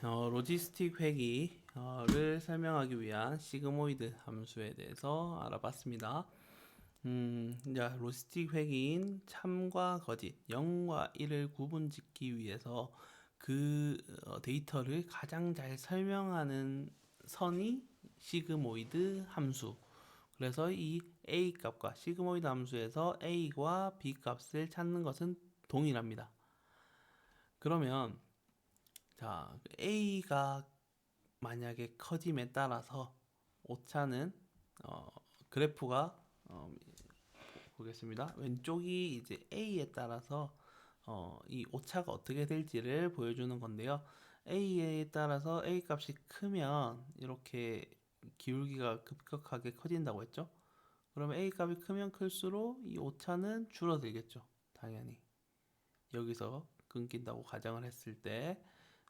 로지스틱 회기를 설명하기 위한 시그모이드 함수에 대해서 알아봤습니다. 이제 로지스틱 회기인 참과 거짓, 0과 1을 구분짓기 위해서 그 데이터를 가장 잘 설명하는 선이 시그모이드 함수. 그래서 이 A 값과 시그모이드 함수에서 A와 B 값을 찾는 것은 동일합니다. 그러면 자, A가 만약에 커짐에 따라서 오차는 어, 그래프가 보겠습니다. 왼쪽이 이제 A에 따라서 이 오차가 어떻게 될지를 보여주는 건데요. A에 따라서 A 값이 크면 이렇게 기울기가 급격하게 커진다고 했죠. 그러면 A 값이 크면 클수록 이 오차는 줄어들겠죠. 당연히 여기서 끊긴다고 가정을 했을 때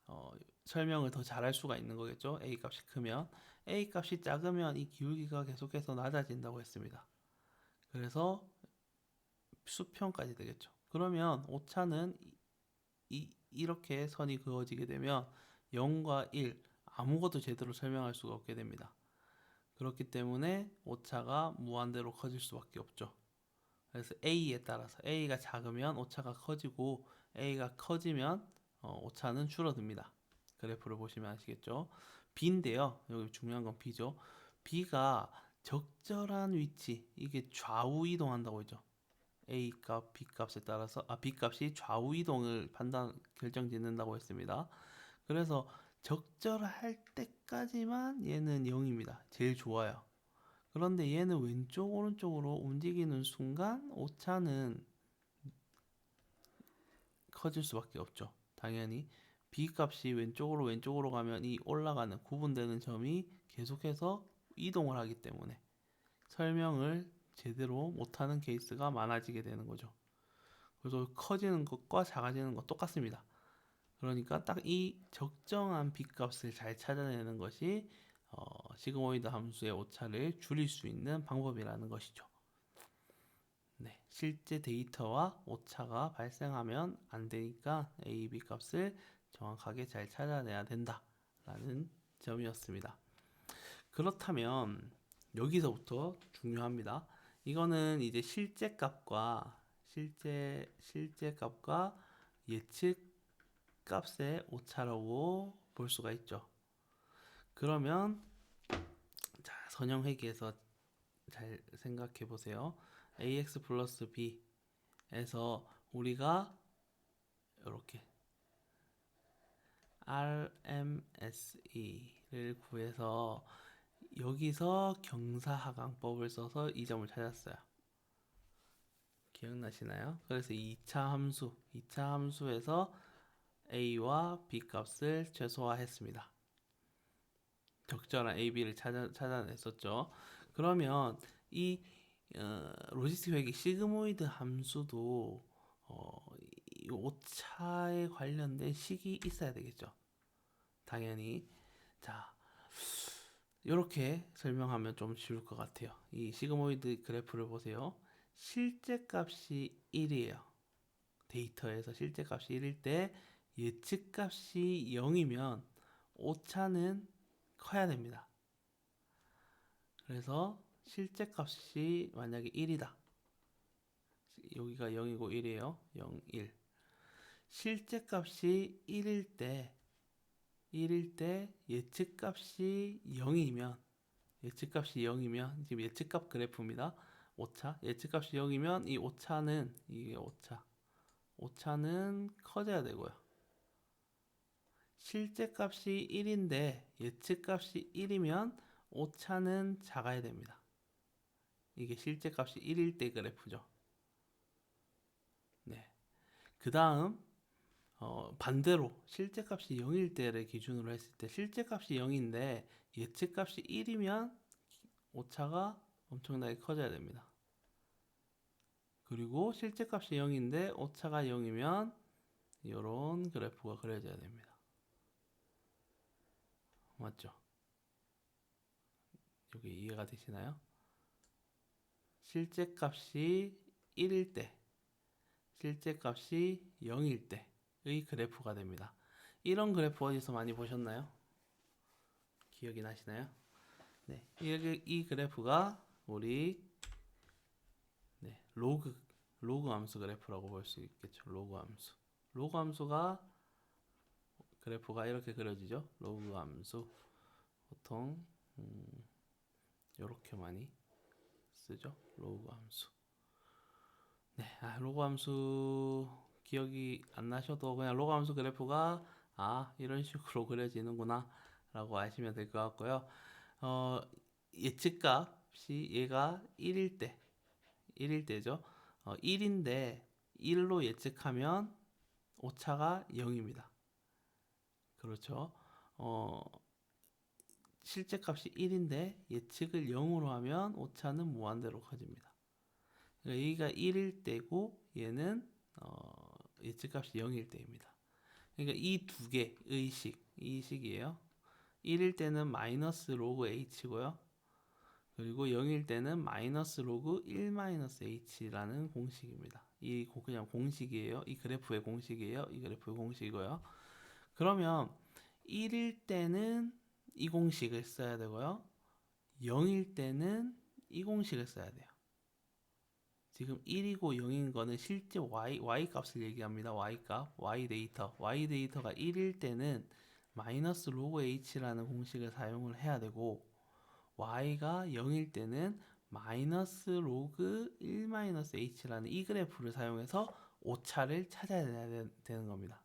어, 설명을 더 잘할 수가 있는 거겠죠. A 값이 크면 A 값이 작으면 이 기울기가 계속해서 낮아진다고 했습니다. 그래서 수평까지 되겠죠. 그러면 오차는 이렇게 선이 그어지게 되면 0과 1 아무것도 제대로 설명할 수가 없게 됩니다. 그렇기 때문에 오차가 무한대로 커질 수밖에 없죠. 그래서 A에 따라서 A가 작으면 오차가 커지고 A가 커지면 오차는 줄어듭니다. 그래프를 보시면 아시겠죠? B인데요. 여기 중요한 건 B죠. B가 적절한 위치, 이게 좌우 이동한다고 했죠. A 값, B 값에 따라서 B 값이 좌우 이동을 결정짓는다고 했습니다. 그래서 적절할 때까지만 얘는 0입니다. 제일 좋아요. 그런데 얘는 왼쪽 오른쪽으로 움직이는 순간 오차는 커질 수밖에 없죠. 당연히 B 값이 왼쪽으로 가면 이 올라가는 구분되는 점이 계속해서 이동을 하기 때문에 설명을 제대로 못하는 케이스가 많아지게 되는 거죠. 그래서 커지는 것과 작아지는 것 똑같습니다. 그러니까 딱 이 적정한 B 값을 잘 찾아내는 것이 시그모이드 함수의 오차를 줄일 수 있는 방법이라는 것이죠. 네, 실제 데이터와 오차가 발생하면 안 되니까 A, B 값을 정확하게 잘 찾아내야 된다라는 점이었습니다. 그렇다면 여기서부터 중요합니다. 이거는 이제 실제 값과 예측 값의 오차라고 볼 수가 있죠. 그러면 자, 선형 회계에서 잘 생각해 보세요. ax 플러스 b에서 우리가 이렇게 RMSE를 구해서 여기서 경사하강법을 써서 이 점을 찾았어요. 기억나시나요? 그래서 2차 함수에서 a와 b 값을 최소화했습니다. 적절한 AB를 찾아냈었죠. 그러면 이 로지스틱 회계 시그모이드 함수도 이 오차에 관련된 식이 있어야 되겠죠. 당연히. 자, 이렇게 설명하면 좀 쉬울 것 같아요. 이 시그모이드 그래프를 보세요. 실제 값이 1이에요. 데이터에서 실제 값이 1일 때 예측 값이 0이면 오차는 커야 됩니다. 그래서 실제 값이 만약에 1이다. 여기가 0이고 1이에요. 0, 1. 실제 값이 1일 때 예측 값이 0이면 지금 예측 값 그래프입니다. 오차. 예측 값이 0이면 이 오차는 이게 오차는 커져야 되고요. 실제 값이 1인데 예측 값이 1이면 오차는 작아야 됩니다. 이게 실제 값이 1일 때 그래프죠. 네. 그 다음 반대로 실제 값이 0일 때를 기준으로 했을 때 실제 값이 0인데 예측 값이 1이면 오차가 엄청나게 커져야 됩니다. 그리고 실제 값이 0인데 오차가 0이면 이런 그래프가 그려져야 됩니다. 맞죠? 여기 이해가 되시나요? 실제 값이 1일 때 실제 값이 0일 때의 그래프가 됩니다. 이런 그래프 어디서 많이 보셨나요? 기억이 나시나요? 네, 이 그래프가 우리 로그 함수 그래프라고 볼 수 있겠죠. 로그 함수. 로그 함수가 그래프가 이렇게 그려지죠. 로그 함수 보통 이렇게 많이 쓰죠. 로그 함수. 네, 로그 함수 기억이 안 나셔도 그냥 로그 함수 그래프가 이런 식으로 그려지는구나 라고 아시면 될 것 같고요. 어, 예측값이 얘가 1일 때죠. 1인데 1로 예측하면 오차가 0입니다. 그렇죠. 어, 실제값이 1인데 예측을 0으로 하면 오차는 무한대로 커집니다. 그러니까 여기가 1일 때고 얘는 예측값이 0일 때입니다. 그러니까 이 두 개의 이 식이에요. 1일 때는 마이너스 로그 h고요. 그리고 0일 때는 마이너스 로그 1 마이너스 h라는 공식입니다. 그냥 공식이에요. 이 그래프의 공식이에요. 이 그래프의 공식이고요. 그러면 1일 때는 이 공식을 써야 되고요. 0일 때는 이 공식을 써야 돼요. 지금 1이고 0인 거는 실제 y 값을 얘기합니다. y 값, y 데이터가 1일 때는 마이너스 로그 h라는 공식을 사용을 해야 되고 y가 0일 때는 마이너스 로그 1 마이너스 h라는 이 그래프를 사용해서 오차를 찾아야 되는 겁니다.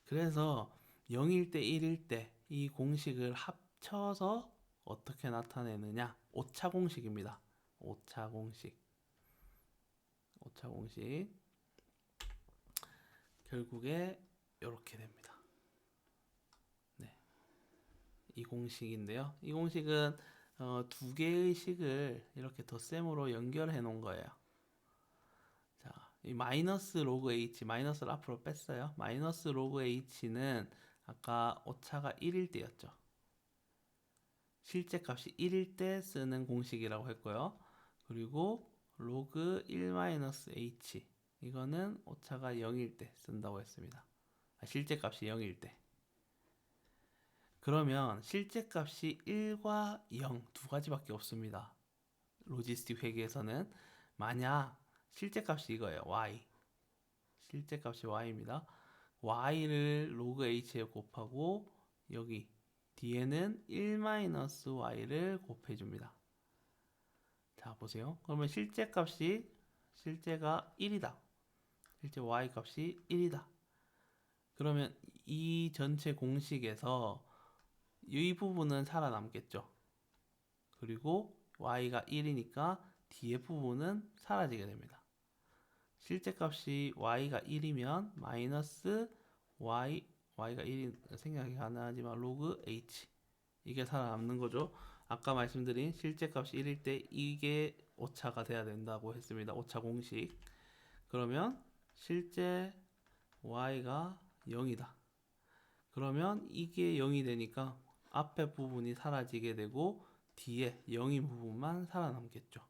그래서 0일 때 1일 때 이 공식을 합쳐서 어떻게 나타내느냐? 오차 공식입니다. 오차 공식. 결국에 이렇게 됩니다. 네, 이 공식인데요. 이 공식은 두 개의 식을 이렇게 덧셈으로 연결해 놓은 거예요. 자, 이 마이너스 로그 h, 마이너스를 앞으로 뺐어요. 마이너스 로그 h는 아까 오차가 1일 때였죠. 실제값이 1일 때 쓰는 공식이라고 했고요. 그리고 로그 1-h 이거는 오차가 0일 때 쓴다고 했습니다. 실제값이 0일 때. 그러면 실제값이 1과 0 두 가지밖에 없습니다. 로지스틱 회계에서는 만약 실제값이 이거예요. y. 실제값이 y입니다. y를 로그 h에 곱하고 여기 뒤에는 1-y를 곱해줍니다. 자, 보세요. 그러면 실제가 1이다. 실제 y 값이 1이다. 그러면 이 전체 공식에서 이 부분은 살아남겠죠. 그리고 y가 1이니까 뒤에 부분은 사라지게 됩니다. 실제값이 y가 1이면 마이너스 y가 1이 생각이 가능하지만 로그 h 이게 살아남는 거죠. 아까 말씀드린 실제값이 1일 때 이게 오차가 돼야 된다고 했습니다. 오차 공식. 그러면 실제 y가 0이다. 그러면 이게 0이 되니까 앞에 부분이 사라지게 되고 뒤에 0인 부분만 살아남겠죠.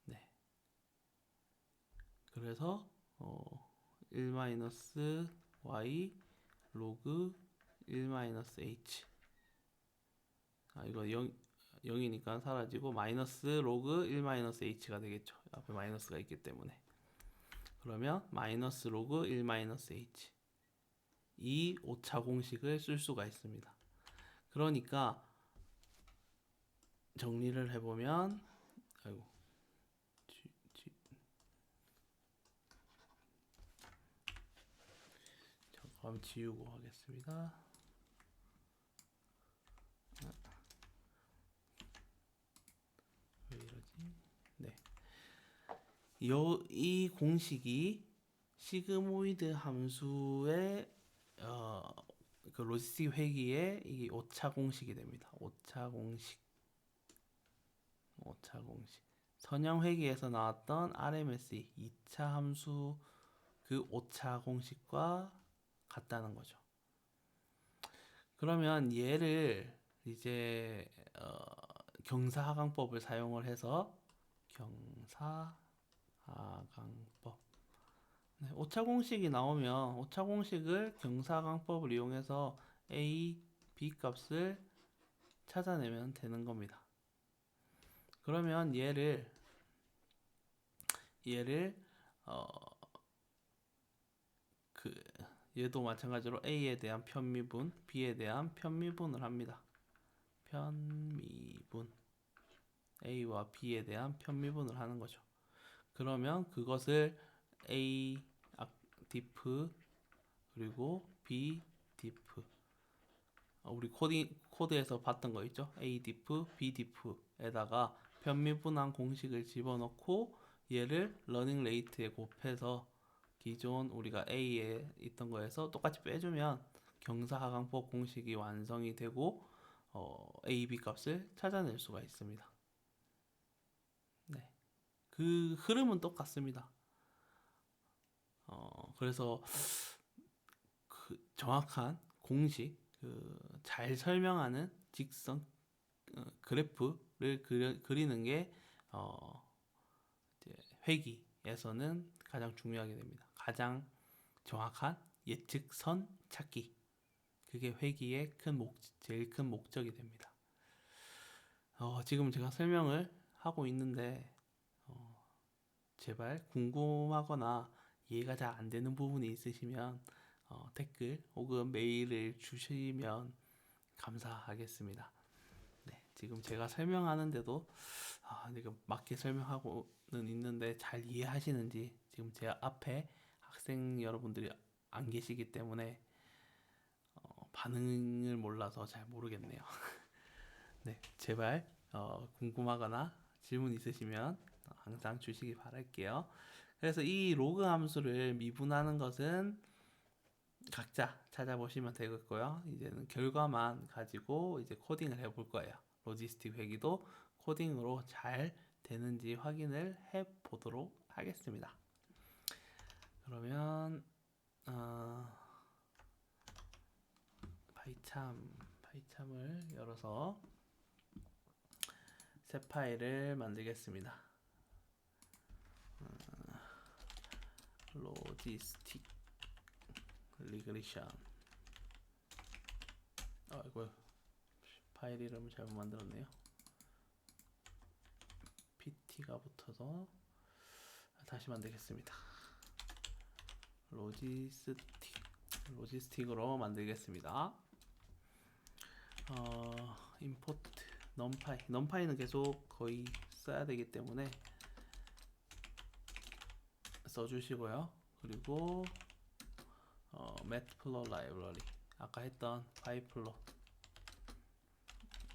네. 그래서 1-y 로그 1-h 이거 0이니까 사라지고 마이너스 로그 1-h가 되겠죠. 앞에 마이너스가 있기 때문에. 그러면 마이너스 로그 1-h 이 오차 공식을 쓸 수가 있습니다. 그러니까 정리를 해보면 아이고 잠깐 지우고 하겠습니다. 왜 이러지? 네. 이 공식이 시그모이드 함수의 그 로지스틱 회기의 이 오차 공식이 됩니다. 오차 공식. 선형 회기에서 나왔던 RMSE 2차 함수 그 오차 공식과 같다는 거죠. 그러면 얘를 이제 경사하강법을 사용을 해서 경사하강법 네, 오차 공식이 나오면 오차 공식을 경사광법을 이용해서 a, b 값을 찾아내면 되는 겁니다. 그러면 얘를 어, 그 얘도 마찬가지로 a에 대한 편미분, b에 대한 편미분을 합니다. 편미분 a와 b에 대한 편미분을 하는 거죠. 그러면 그것을 a diff 그리고 b diff 우리 코드에서 봤던 거 있죠? a diff, b diff에다가 편미분한 공식을 집어넣고 얘를 러닝 레이트에 곱해서 기존 우리가 a에 있던 거에서 똑같이 빼주면 경사하강법 공식이 완성이 되고 a, b 값을 찾아낼 수가 있습니다. 네, 그 흐름은 똑같습니다. 그래서 그 정확한 공식, 잘 설명하는 직선 그래프를 그리는 게 이제 회기에서는 가장 중요하게 됩니다. 가장 정확한 예측선 찾기. 그게 회기의 제일 큰 목적이 됩니다. 지금 제가 설명을 하고 있는데 제발 궁금하거나 이해가 잘 안 되는 부분이 있으시면 댓글 혹은 메일을 주시면 감사하겠습니다. 네, 지금 제가 설명하는데도 지금 맞게 설명하고는 있는데 잘 이해하시는지 지금 제 앞에 학생 여러분들이 안 계시기 때문에 반응을 몰라서 잘 모르겠네요. 네, 제발 궁금하거나 질문 있으시면 항상 주시기 바랄게요. 그래서 이 로그 함수를 미분하는 것은 각자 찾아보시면 되겠고요. 이제는 결과만 가지고 이제 코딩을 해볼 거예요. 로지스틱 회기도 코딩으로 잘 되는지 확인을 해 보도록 하겠습니다. 그러면 바이참을 열어서 새 파일을 만들겠습니다. 로지스틱 리그레션. 이거 파일 이름을 잘못 만들었네요. pt가 붙어서 다시 만들겠습니다. 로지스틱으로 만들겠습니다. 임포트 넘파이는 계속 거의 써야 되기 때문에 써주시고요. 그리고 matplotlib 라이브러리 아까 했던 pyplot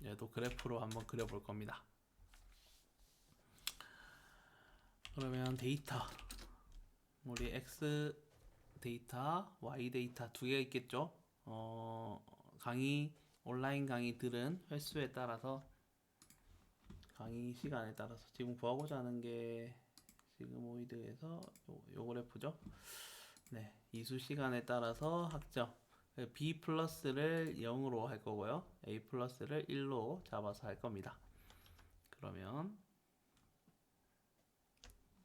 얘도 그래프로 한번 그려볼 겁니다. 그러면 데이터 우리 x 데이터, y 데이터 두 개가 있겠죠. 온라인 강의들은 횟수에 따라서 강의 시간에 따라서 지금 구하고자 하는 게 시그모이드에서 요 그래프죠. 네, 이수 시간에 따라서 학점 b 플러스를 0으로 할 거고요. a 플러스를 1로 잡아서 할 겁니다. 그러면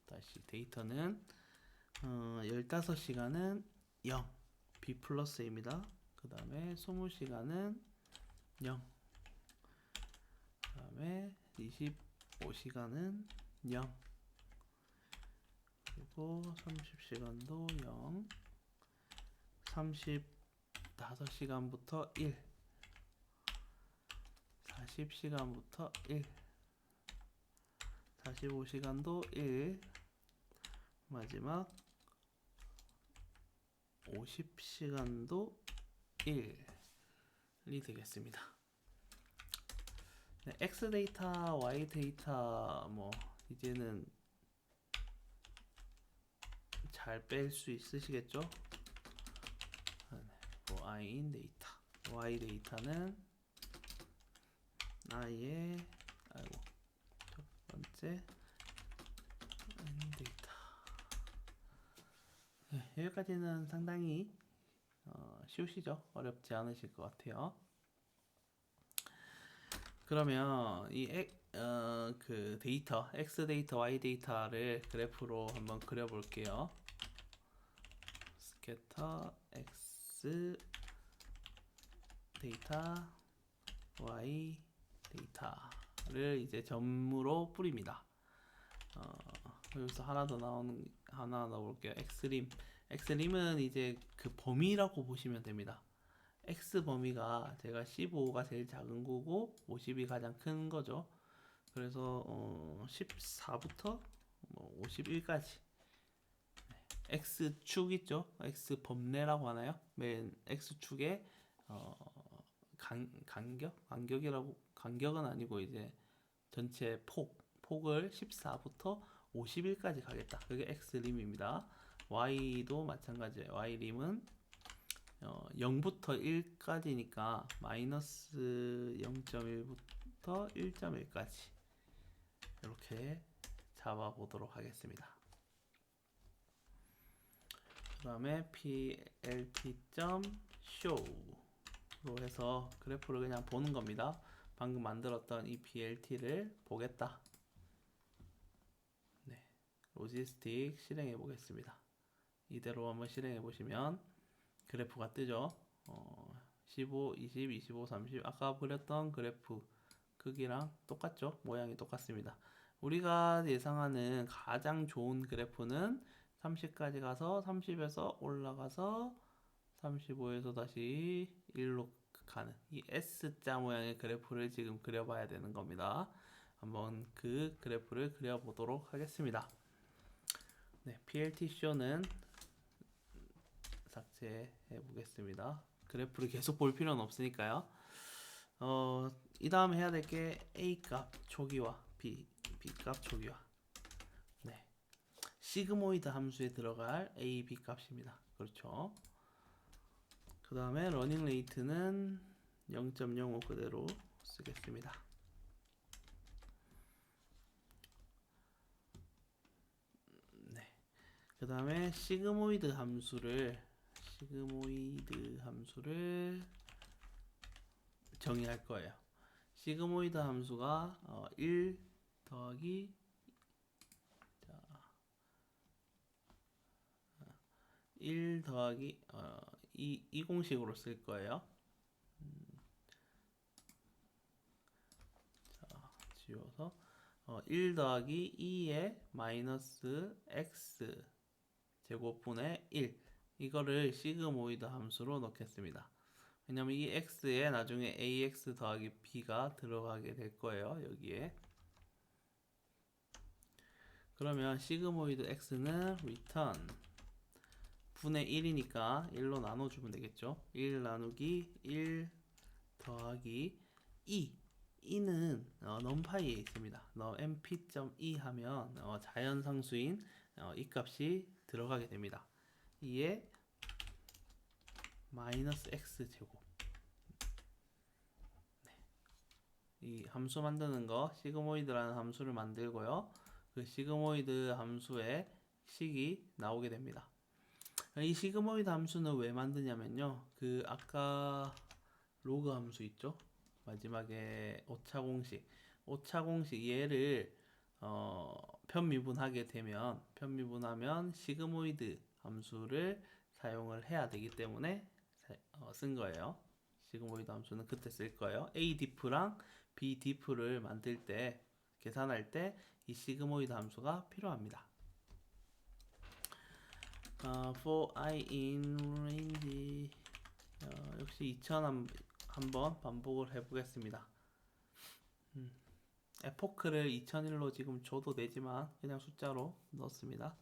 다시 데이터는 15시간은 0 b 플러스입니다. 그 다음에 20시간은 0 그 다음에 25시간은 0 그리고 30시간도 0 35시간부터 1 40시간부터 1 45시간도 1 마지막 50시간도 1이 되겠습니다. 네, X 데이터, Y 데이터 이제는 잘 뺄 수 있으시겠죠? I인 데이터, Y 데이터는 I의 첫 번째 데이터. 네, 여기까지는 상당히 쉬우시죠? 어렵지 않으실 것 같아요. 그러면 그 데이터, X 데이터, Y 데이터를 그래프로 한번 그려볼게요. getter x 데이터 y 데이터를 이제 점으로 뿌립니다. 여기서 하나 더 넣어볼게요. x림은 이제 그 범위라고 보시면 됩니다. x 범위가 제가 15가 제일 작은 거고 50이 가장 큰 거죠. 그래서 14부터 51까지 x축 있죠? x 범례라고 하나요? 맨 x축에 간격은 아니고 이제 전체 폭을 14부터 51까지 가겠다. 그게 x림입니다. y도 마찬가지예요. y림은 0부터 1까지니까 마이너스 0.1부터 1.1까지 이렇게 잡아보도록 하겠습니다. 그 다음에 plt.show로 해서 그래프를 그냥 보는 겁니다. 방금 만들었던 이 pLt를 보겠다. 네, 로지스틱 실행해 보겠습니다. 이대로 한번 실행해 보시면 그래프가 뜨죠. 15, 20, 25, 30 아까 그렸던 그래프 크기랑 똑같죠? 모양이 똑같습니다. 우리가 예상하는 가장 좋은 그래프는 30까지 가서 30에서 올라가서 35에서 다시 1로 가는 이 S자 모양의 그래프를 지금 그려봐야 되는 겁니다. 한번 그 그래프를 그려보도록 하겠습니다. 네, PLT-show는 삭제해 보겠습니다. 그래프를 계속 볼 필요는 없으니까요. 이 다음 해야 될 게 A 값 초기화, B 값 초기화. 네, 시그모이드 함수에 들어갈 A, B 값입니다. 그렇죠. 그 다음에 러닝 레이트는 0.05 그대로 쓰겠습니다. 네. 그 다음에 시그모이드 함수를 정의할 거예요. 시그모이드 함수가 1 더하기 이 공식으로 쓸 거예요. 지워서 1 더하기 2의 마이너스 x 제곱분의 1 이거를 시그모이드 함수로 넣겠습니다. 왜냐면 이 x에 나중에 ax 더하기 b가 들어가게 될 거예요. 여기에. 그러면 시그모이드 x는 return 분의 1이니까 1로 나눠주면 되겠죠. 1 나누기 1 더하기 2는 numPy에 있습니다. np.e 하면 자연상수인 이 값이 들어가게 됩니다. 2에 마이너스 x 제곱. 네. 이 함수 만드는 거 시그모이드라는 함수를 만들고요. 그 시그모이드 함수의 식이 나오게 됩니다. 이 시그모이드 함수는 왜 만드냐면요. 그 아까 로그 함수 있죠? 마지막에 오차 공식 얘를 편미분하면 시그모이드 함수를 사용을 해야 되기 때문에 쓴 거예요. 시그모이드 함수는 그때 쓸 거예요. A-diff랑 B-diff를 만들 때 계산할 때 이 시그모이드 함수가 필요합니다. for I in range 역시 2000 한번 반복을 해보겠습니다. 에포크를 2001로 지금 줘도 되지만 그냥 숫자로 넣습니다.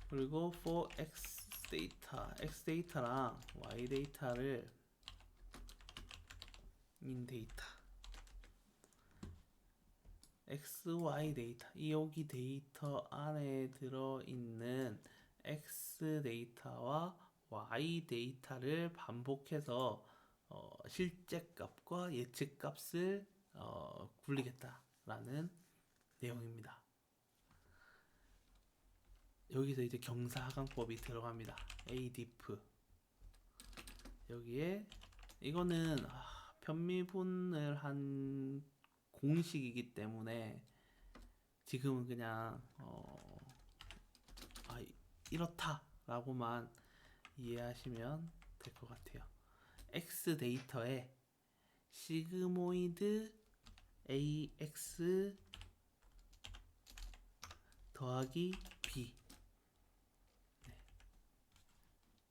그리고 for x 데이터랑 y 데이터를 in 데이터 x, y 데이터 여기 데이터 안에 들어있는 x 데이터와 y 데이터를 반복해서 실제 값과 예측 값을 굴리겠다라는 내용입니다. 여기서 이제 경사하강법이 들어갑니다. A-diff 여기에 이거는 편미분을 한 공식이기 때문에 지금은 그냥 이렇다 라고만 이해하시면 될 것 같아요. x 데이터에 시그모이드 ax 더하기 b,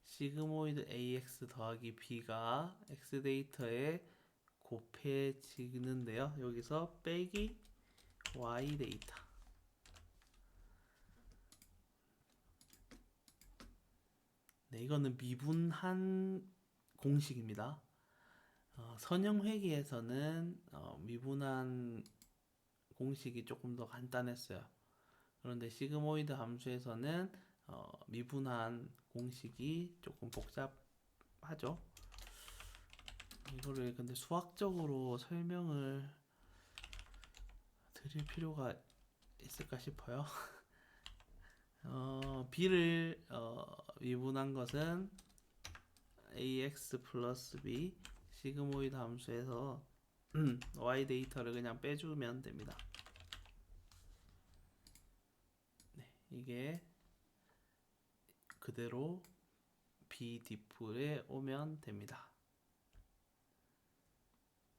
시그모이드 ax 더하기 b가 x 데이터에 곱해지는데요. 여기서 빼기 y 데이터. 네, 이거는 미분한 공식입니다. 선형회계에서는 미분한 공식이 조금 더 간단했어요. 그런데 시그모이드 함수에서는 미분한 공식이 조금 복잡하죠. 이거를 근데 수학적으로 설명을 드릴 필요가 있을까 싶어요. b를 미분한 것은 ax 플러스 b 시그모이드 함수에서 y 데이터를 그냥 빼주면 됩니다. 네, 이게 그대로 b 디플에 오면 됩니다.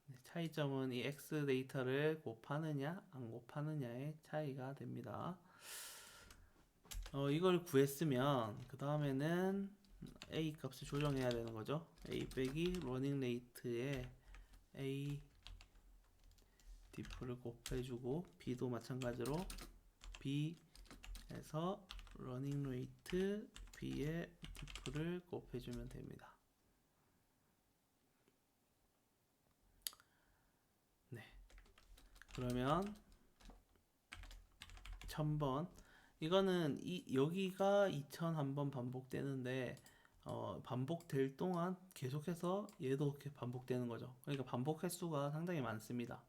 네, 차이점은 이 x 데이터를 곱하느냐 안 곱하느냐의 차이가 됩니다. 이걸 구했으면 그 다음에는 a 값을 조정해야 되는 거죠. a 빼기 러닝 레이트에 a 디프를 곱해주고 b도 마찬가지로 b에서 러닝 레이트 b의 디프를 곱해주면 됩니다. 네, 그러면 1000번, 이거는 여기가 2001번 반복되는데 반복될 동안 계속해서 얘도 이렇게 반복되는 거죠. 그러니까 반복 횟수가 상당히 많습니다.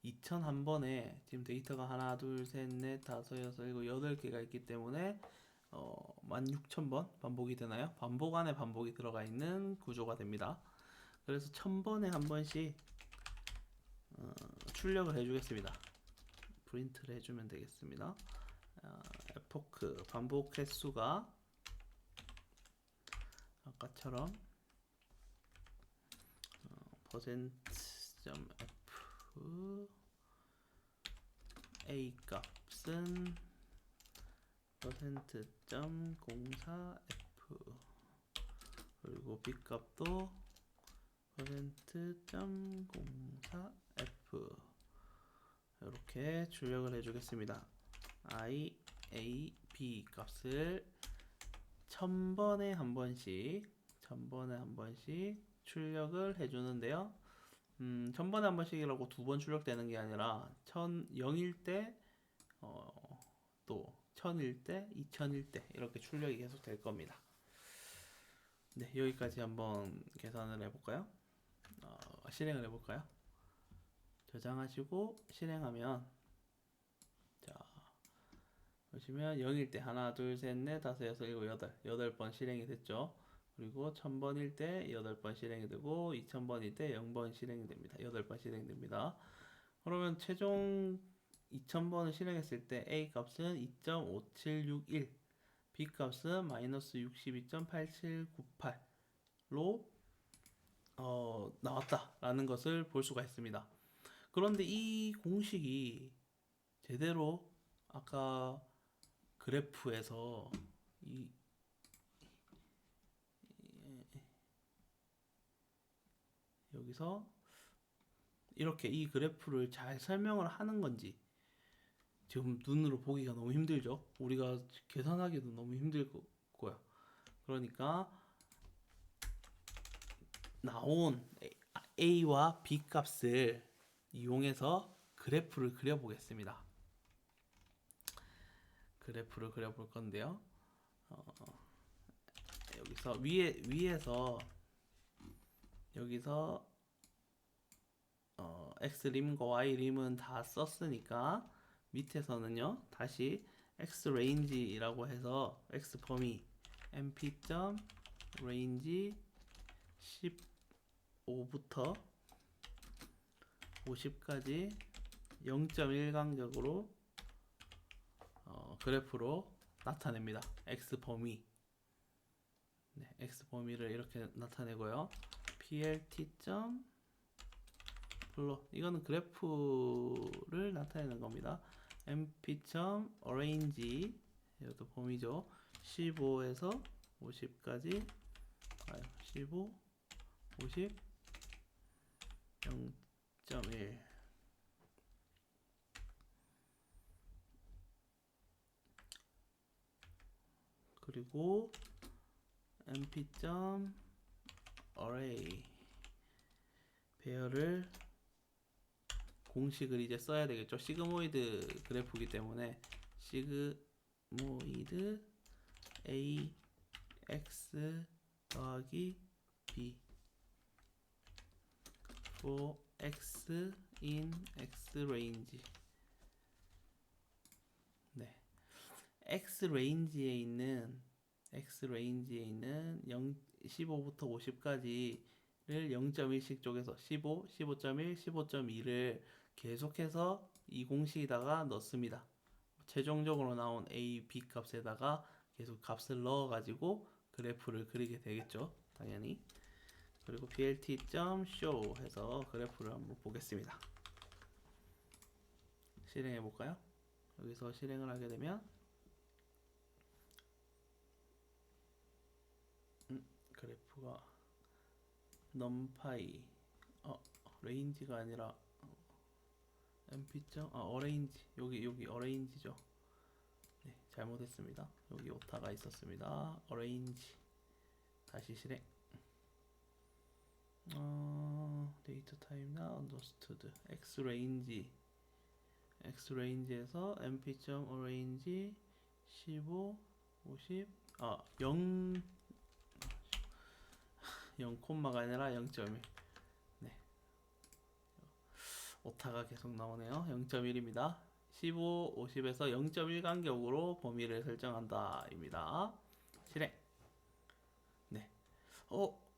2001번에 지금 데이터가 하나, 둘, 셋, 넷, 다섯, 여섯, 일곱, 8개가 있기 때문에 16,000번 반복이 되나요? 반복 안에 반복이 들어가 있는 구조가 됩니다. 그래서 1000번에 한 번씩 출력을 해주겠습니다. 프린트를 해주면 되겠습니다. 에포크 반복 횟수가 아까처럼 %.f a 값은 %.04f 그리고 b 값도 %.04f 이렇게 출력을 해주겠습니다. i, a, b 값을 1000번에 한 번씩 출력을 해주는데요. 1000번에 한 번씩이라고 2번 출력되는 게 아니라 0일 때 또 1000일 때, 2000일 때 이렇게 출력이 계속 될 겁니다. 네, 여기까지 한번 계산을 해볼까요? 실행을 해볼까요? 저장하시고 실행하면, 자, 보시면 0일 때 하나, 둘, 셋, 넷, 다섯, 여섯, 일곱, 여덟 번 실행이 됐죠. 그리고 1000번일 때 8번 실행이 되고 2000번일 때 0번 실행이 됩니다. 8번 실행됩니다. 그러면 최종 2000번을 실행했을 때 A 값은 2.5761, B 값은 마이너스 62.8798로 나왔다라는 것을 볼 수가 있습니다. 그런데 이 공식이 제대로 아까 그래프에서 여기서 이렇게 이 그래프를 잘 설명을 하는 건지 지금 눈으로 보기가 너무 힘들죠. 우리가 계산하기도 너무 힘들 거야. 그러니까 나온 A와 B 값을 이용해서 그래프를 그려보겠습니다. 그래프를 그려볼 건데요. 여기서 위에서 여기서 X림과 Y림은 다 썼으니까 밑에서는요 다시 Xrange이라고 해서 X범위 np.range 15부터 50까지 0.1간격으로 그래프로 나타냅니다. X범위 x 범위를 이렇게 나타내고요. plt 점 플롯, 이거는 그래프를 나타내는 겁니다. mp 점 arrange, 이것도 범위죠. 15에서 50까지 15, 50, 0.1. 그리고 mp.array 배열을 공식을 이제 써야 되겠죠. 시그모이드 그래프이기 때문에 시그모이드 ax 더하기 b for x in x range. 네. x range에 있는 15부터 50까지를 0.1씩 쪼개서 15, 15.1, 15.2를 계속해서 이 공식에다가 넣습니다. 최종적으로 나온 a, b 값에다가 계속 값을 넣어가지고 그래프를 그리게 되겠죠. 당연히. 그리고 plt.show 해서 그래프를 한번 보겠습니다. 실행해 볼까요? 여기서 실행을 하게 되면 그래프가 numpy range가 아니라 mp. arrange, 여기 arrange죠. 네, 잘못했습니다. 여기 오타가 있었습니다. arrange 다시 실행. 데이터 타입 now understood. x range에서 mp.arrange 15, 50, 0 콤마가 아니라 0.1. 네, 오타가 계속 나오네요. 0.1입니다. 15, 50에서 0.1 간격으로 범위를 설정한다 입니다. 실행. 네.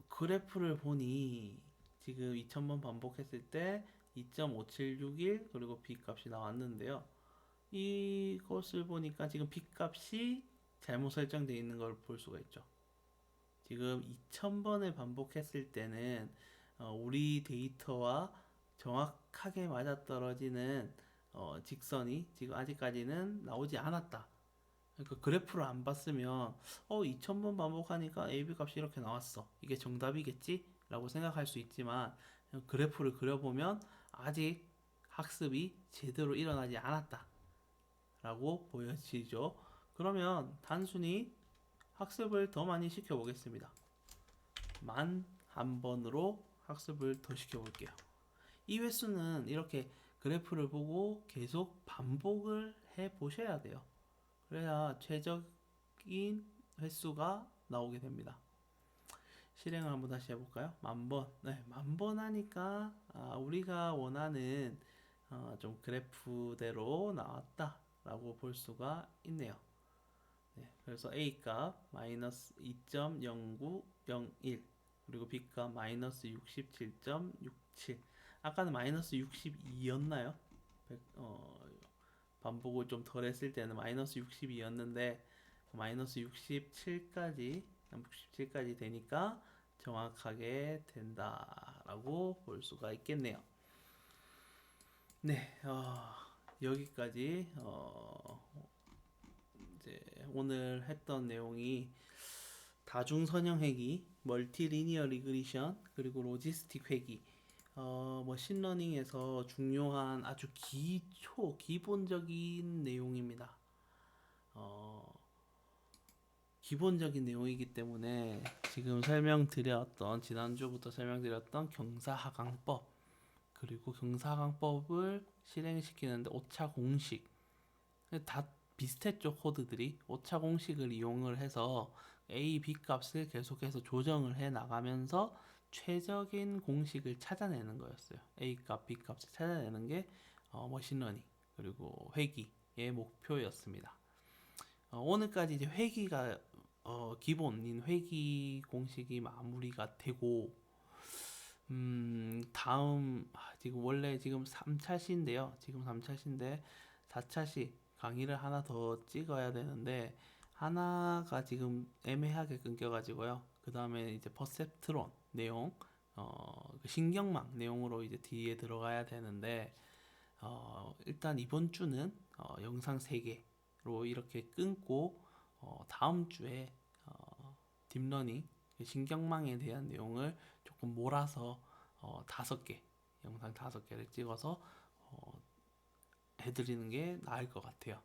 그래프를 보니 지금 2000번 반복했을 때 2.5761 그리고 b 값이 나왔는데요. 이것을 보니까 지금 b 값이 잘못 설정되어 있는 걸 볼 수가 있죠. 지금 2000번을 반복했을 때는 우리 데이터와 정확하게 맞아떨어지는 직선이 지금 아직까지는 나오지 않았다. 그러니까 그래프를 안 봤으면 2000번 반복하니까 AB 값이 이렇게 나왔어. 이게 정답이겠지? 라고 생각할 수 있지만 그래프를 그려보면 아직 학습이 제대로 일어나지 않았다. 라고 보여지죠. 그러면 단순히 학습을 더 많이 시켜보겠습니다. 11번으로 학습을 더 시켜볼게요. 이 횟수는 이렇게 그래프를 보고 계속 반복을 해 보셔야 돼요. 그래야 최적인 횟수가 나오게 됩니다. 실행을 한번 다시 해볼까요? 1000번. 네, 1000번 하니까 우리가 원하는 좀 그래프대로 나왔다라고 볼 수가 있네요. 네, 그래서 A 값 마이너스 2.0901 그리고 B 값 마이너스 67.67. 아까는 마이너스 62였나요? 반복을 좀 덜 했을 때는 마이너스 62였는데 마이너스 67까지 되니까 정확하게 된다라고 볼 수가 있겠네요. 네, 여기까지 이제 오늘 했던 내용이 다중선형 회귀, 멀티리니어 리그리션, 그리고 로지스틱 회귀, 머신러닝에서 중요한 아주 기본적인 내용입니다. 기본적인 내용이기 때문에 지금 지난주부터 설명드렸던 경사하강법, 그리고 경사하강법을 실행시키는데 오차 공식, 다 비슷했죠. 코드들이 오차 공식을 이용을 해서 A, B 값을 계속해서 조정을 해 나가면서 최적인 공식을 찾아내는 거였어요. A 값, B 값을 찾아내는 게 머신러닝 그리고 회귀의 목표였습니다. 오늘까지 이제 회귀가 기본인 회귀 공식이 마무리가 되고 다음 지금 원래 지금 3차시인데요. 지금 3차시인데 4차시 강의를 하나 더 찍어야 되는데 하나가 지금 애매하게 끊겨가지고요. 그 다음에 이제 퍼셉트론 내용, 그 신경망 내용으로 이제 뒤에 들어가야 되는데, 일단 이번 주는 영상 3개로 이렇게 끊고, 다음 주에 딥러닝, 그 신경망에 대한 내용을 조금 몰아서 5개, 영상 5개를 찍어서 어, 해드리는 게 나을 것 같아요.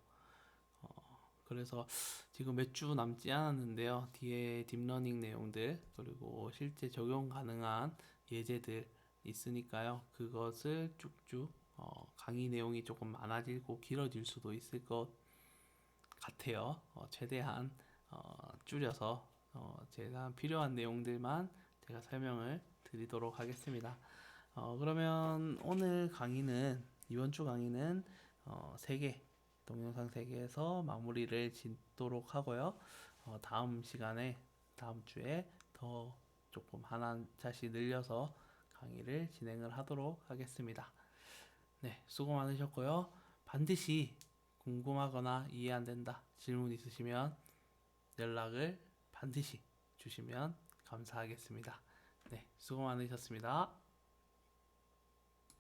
그래서 지금 몇 주 남지 않았는데요. 뒤에 딥러닝 내용들 그리고 실제 적용 가능한 예제들 있으니까요. 그것을 쭉쭉 강의 내용이 조금 많아지고 길어질 수도 있을 것 같아요. 최대한 줄여서 제가 필요한 내용들만 제가 설명을 드리도록 하겠습니다. 그러면 오늘 강의는 이번 주 강의는 3개 동영상 3개에서 마무리를 짓도록 하고요. 다음 시간에 다음 주에 더 조금 하나씩 늘려서 강의를 진행을 하도록 하겠습니다. 네, 수고 많으셨고요. 반드시 궁금하거나 이해 안 된다 질문 있으시면 연락을 반드시 주시면 감사하겠습니다. 네, 수고 많으셨습니다.